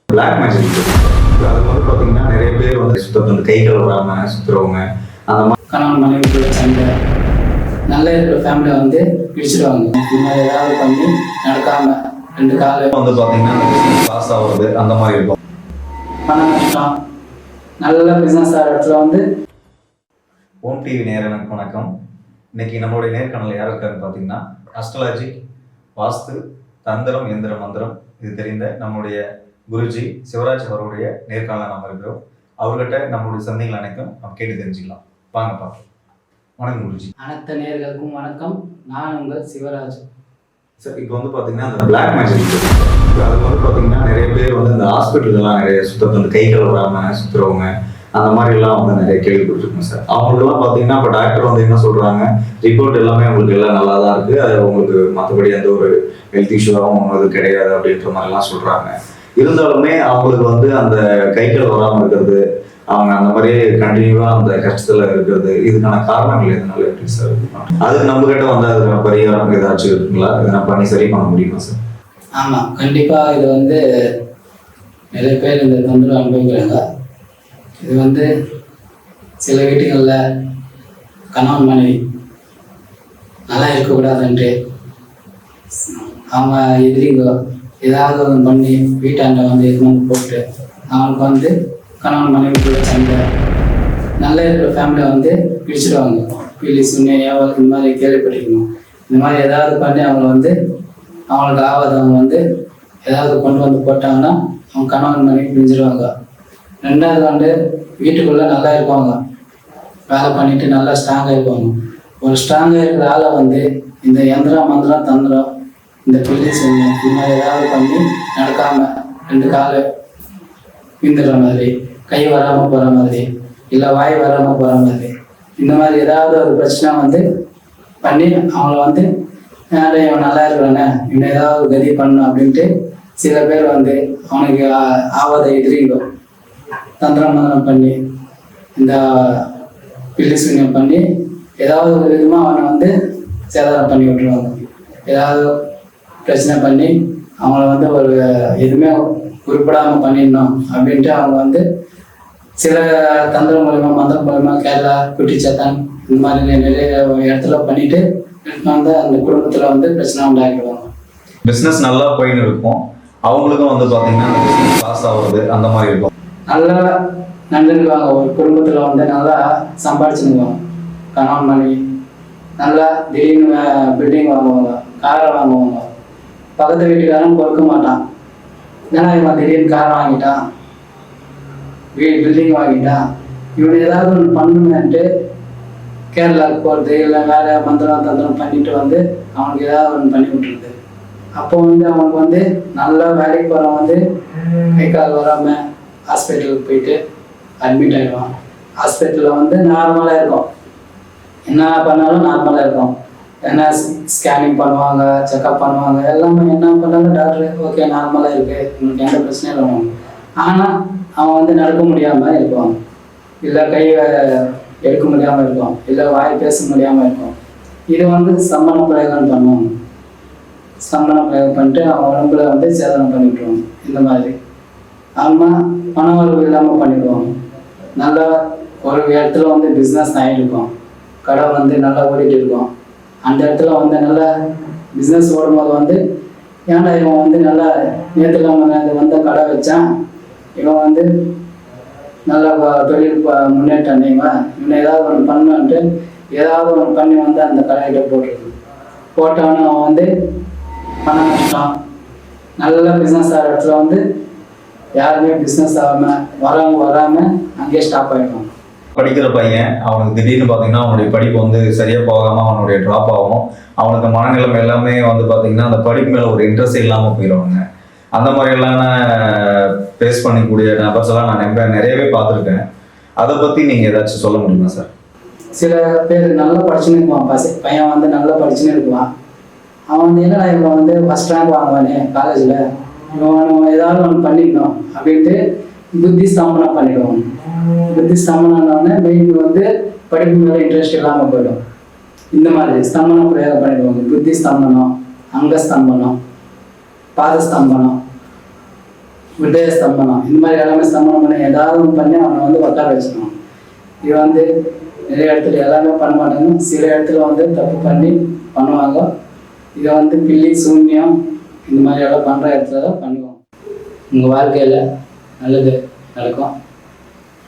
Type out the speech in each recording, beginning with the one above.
Black magic அது வந்து பார்த்தீங்கன்னா நிறைய பேர் வந்து சுத்தம் கைகள் வராமல் சுற்றுறவங்க அந்த மாதிரி கணவன் மனைவிக்குள்ள சண்டை நல்ல இருக்கிற ஃபேமிலியை வந்து பிடிச்சிடுவாங்க. இந்த மாதிரி ஏதாவது பண்ணி நடக்காம 2 காலம் வந்து பார்த்தீங்கன்னா பாஸ் ஆகுறது அந்த மாதிரி இருக்கும். பண நஷ்டம் நல்ல பிஸ்னஸ் ஆகிற இடத்துல வந்து ஓம் டிவி நேயர்களுக்கு வணக்கம். இன்னைக்கு நம்மளுடைய நேர்காணல் யார் இருக்காருன்னு பார்த்தீங்கன்னா அஸ்ட்ராலஜி, வாஸ்து, தந்திரம், எந்திர மந்திரம் இது தெரிந்த நம்முடைய குருஜி சிவராஜ் அவருடைய நேர்காணல நம்ம இருக்கிறோம். அவர்கிட்ட நம்மளுடைய சந்தைகள் அனைத்தும் நம்ம கேட்டு தெரிஞ்சுக்கலாம். வாங்க பார்க்கலாம். வணக்கம் குருஜி. அனைத்து நேயர்களுக்கும் வணக்கம். நான் உங்கள் சிவராஜ். சார், இப்போ வந்து பார்த்தீங்கன்னா அந்த பிளாக் மேஜிக் அது வந்து பார்த்தீங்கன்னா நிறைய பேர் வந்து இந்த ஹாஸ்பிட்டல்லாம் நிறைய சுத்தம் கைகள் வராமல் சுற்றுறவங்க அந்த மாதிரிலாம் வந்து நிறைய கேள்விப்பட்டிருக்கோம் சார். அவங்களுக்குலாம் பார்த்தீங்கன்னா இப்போ டாக்டர் வந்து என்ன சொல்கிறாங்க, ரிப்போர்ட் எல்லாமே உங்களுக்கு எல்லாம் நல்லா தான் இருக்குது, அது உங்களுக்கு மற்றபடி எந்த ஒரு ஹெல்த் இஷ்யூவாகவும் ஒன்றும் கிடையாது அப்படின்ற மாதிரிலாம் சொல்கிறாங்க. இருந்தாலுமே அவங்களுக்கு வந்து அந்த கைகள் வராமல் இருக்கிறது, அவங்க அந்த மாதிரி கண்டினியூவாக அந்த கஷ்டத்தில் இருக்கிறது, இதுக்கான காரணங்கள் எதனால எப்படி சார்? அதுக்கு நம்ம கிட்ட வந்து அதுக்கான பரிகாரம் ஏதாச்சும் இருக்குங்களா? இதை நான் பண்ணி சரி பண்ண முடியுமா சார்? ஆமாம், கண்டிப்பாக இது வந்து நிறைய பேர் இந்த தொந்தரவு அனுபவிக்கிறாங்க. இது வந்து சில வீட்டுகளில் கணவன் மனைவி நல்லா இருக்கக்கூடாதுன்ட்டு அவங்க எதிரிங்க ஏதாவது ஒன்று பண்ணி வீட்டாண்ட வந்து எதுவும் போட்டு அவங்களுக்கு வந்து கணவன் மனைவிக்குள்ள சண்டை நல்ல இருக்கிற ஃபேமிலியை வந்து பிடிச்சிடுவாங்க. பீலி சுண்ணியாவோ இந்த மாதிரி கேள்விப்பட்டிருக்கணும். இந்த மாதிரி ஏதாவது பண்ணி அவங்க வந்து அவங்களுக்கு ஆகாதவங்க வந்து ஏதாவது கொண்டு வந்து போட்டாங்கன்னா அவங்க கணவன் மனைவி பிரிஞ்சிடுவாங்க. 2வது வந்து வீட்டுக்குள்ளே நல்லா இருப்பாங்க, வேலை பண்ணிட்டு நல்லா ஸ்ட்ராங்காக இருப்பாங்க. ஒரு ஸ்ட்ராங்காக இருக்கிற ஆளை வந்து இந்த யந்திரம் மந்திரம் தந்திரம் இந்த பிள்ளை சொல்லி இந்த மாதிரி ஏதாவது பண்ணி நடக்காமல் 2 காலை விந்துடுற மாதிரி, கை வராமல் போகிற மாதிரி, இல்லை வாய் வராமல் போகிற மாதிரி, இந்த மாதிரி ஏதாவது ஒரு பிரச்சனை வந்து பண்ணி அவங்கள வந்து இவன் நல்லா இருக்கிறானே இவனை ஏதாவது கதி பண்ணணும் அப்படின்ட்டு சில பேர் வந்து அவனுக்கு ஆவாத எதிரிங்கோ தந்திரம் மந்திரம் பண்ணி இந்த பில்லி சூன்யம் பண்ணி ஏதாவது ஒரு விதமாக அவனை வந்து சேதாரம் பண்ணி விட்டுருவாங்க. ஏதாவது பிரச்சனை பண்ணி அவங்கள வந்து ஒரு எதுவுமே உருப்படாமல் பண்ணிடணும் அப்படின்ட்டு அவங்க வந்து சில தந்திரம் மூலயமா மந்திரம் மூலயமா கேரளா, குட்டிச்சத்தான் இந்த மாதிரி நிறைய இடத்துல பண்ணிட்டு வந்து அந்த குடும்பத்தில் வந்து பிரச்சனை உண்டாக்கிடுவாங்க. பிஸ்னஸ் நல்லா போயின்னு இருக்கும், அவங்களுக்கும் வந்து பார்த்தீங்கன்னா பாஸ் ஆகுறது அந்த மாதிரி இருக்கும். நல்லா நடந்துருக்குவாங்க, ஒரு குடும்பத்தில் வந்து நல்லா சம்பாதிச்சுக்குவாங்க. கணவன் மனைவி நல்லா திடீர்னு பில்டிங் வாங்குவாங்க, காரை வாங்குவாங்க. பக்கத்து வீட்டுக்காரன் பொறுக்க மாட்டான், ஏன்னா இவன் திடீர்னு கார் வாங்கிட்டான், பில்டிங் வாங்கிட்டான், இவனை ஏதாவது ஒன்று பண்ணுமேன்ட்டு கேரளாவுக்கு போகிறது இல்லை வேறு மந்திரம் தந்திரம் பண்ணிட்டு வந்து அவனுக்கு ஏதாவது ஒன்று பண்ணி விட்டுருது. அப்போ வந்து அவனுக்கு வந்து நல்லா வேலைக்கு போகிறவன் வந்து கை கால் வராமல் ஹாஸ்பிட்டலுக்கு போயிட்டு அட்மிட் ஆகிடுவான். ஹாஸ்பிட்டலில் வந்து நார்மலாக இருக்கும், என்ன பண்ணாலும் நார்மலாக இருக்கும். என்ன ஸ்கேனிங் பண்ணுவாங்க, செக்அப் பண்ணுவாங்க, எல்லாமே என்ன பண்ணாலும் டாக்டர் ஓகே நார்மலாக இருக்குது, உங்களுக்கு எந்த பிரச்சனையும் இல்லை. ஆனால் அவன் வந்து நடக்க முடியாமல் இருப்பான், இல்லை கையை எடுக்க முடியாமல் இருக்கும், இல்லை வாய் பேச முடியாமல் இருக்கும். இது வந்து சம்மண பிரயோகம் பண்ணுவாங்க. சம்மண பிரயோகம் பண்ணிட்டு அவன் உடம்புல வந்து சேதனம் பண்ணிவிட்டுருவாங்க. இந்த மாதிரி அவங்க பண வரவு இல்லாமல் பண்ணிடுவாங்க. நல்லா ஒரு இடத்துல வந்து பிஸ்னஸ் ஆகிட்டு இருக்கும், கடை வந்து நல்லா ஓடிட்டு இருக்கும். அந்த இடத்துல வந்து நல்லா பிஸ்னஸ் ஓடும்போது வந்து ஏன்டா இவன் வந்து நல்லா நேற்றுலாம் வந்த கடை வச்சான், இவன் வந்து நல்லா தொழில் முன்னேற்றம் அடைவான், இவனை ஏதாவது ஒன்று பண்ணான்ட்டு ஏதாவது ஒன்று பண்ணி வந்து அந்த கடையிட்ட போட்டுருக்கு. போட்டவனு அவன் வந்து பணம் கஷ்டம் நல்ல பிஸ்னஸ் ஆகிற இடத்துல வந்து யாருமே பிஸ்னஸ் வராமல் அங்கேயே ஸ்டாப் ஆகிடுவான். படிக்கிற பையன் அவனுக்கு திடீர்னு பார்த்தீங்கன்னா அவனுடைய படிப்பு வந்து சரியாக போகாமல் அவனுடைய ட்ராப் ஆகும். அவனுக்கு மனநிலைமை எல்லாமே வந்து பார்த்தீங்கன்னா அந்த படிப்பு மேலே ஒரு இன்ட்ரெஸ்ட் இல்லாமல் போயிடுவாங்க. அந்த மாதிரியெல்லாம் ஃபேஸ் பண்ணிக்கூடிய நபர்ஸ் எல்லாம் நான் நிறையவே பார்த்துருக்கேன். அதை பற்றி நீங்கள் ஏதாச்சும் சொல்ல முடியுமா சார்? சில பேர் நல்லா படிச்சுன்னு இருக்குவான், பையன் வந்து நல்லா படிச்சுன்னு இருக்குவான். அவன் வந்து என்னடா இவன் வந்து ஃபஸ்ட் ரேங்க் வாங்குவானே காலேஜில், இவன் ஏதாவது ஒன்று பண்ணிக்கணும் அப்படின்ட்டு புத்தி ஸ்தம்பனம் பண்ணிடுவாங்க. புத்தி ஸ்தம்பனம்னே மெயின் வந்து படிப்பு மேலே இன்ட்ரெஸ்ட் இல்லாமல் போயிடும். இந்த மாதிரி ஸ்தம்பனம் பிரயோகம் பண்ணிடுவாங்க. புத்தி ஸ்தம்பனம், அங்க ஸ்தம்பனம், பாத ஸ்தம்பனம், விடய ஸ்தம்பனம், இந்த மாதிரி எல்லாமே ஸ்தம்பனம் பண்ணி ஏதாவது ஒன்று பண்ணி அவனை வந்து உட்கார வச்சுக்கணும். இது வந்து நிறைய இடத்துல எல்லாமே பண்ண மாட்டாங்க, சில இடத்துல வந்து தப்பு பண்ணி பண்ணுவாங்க. இதை வந்து பில்லி சூன்யம் இந்த மாதிரி எல்லாம் பண்ணுற இடத்துல தான் பண்ணுவாங்க. உங்கள் வாழ்க்கையில் நல்லது நடக்கும்.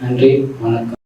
நன்றி, வணக்கம்.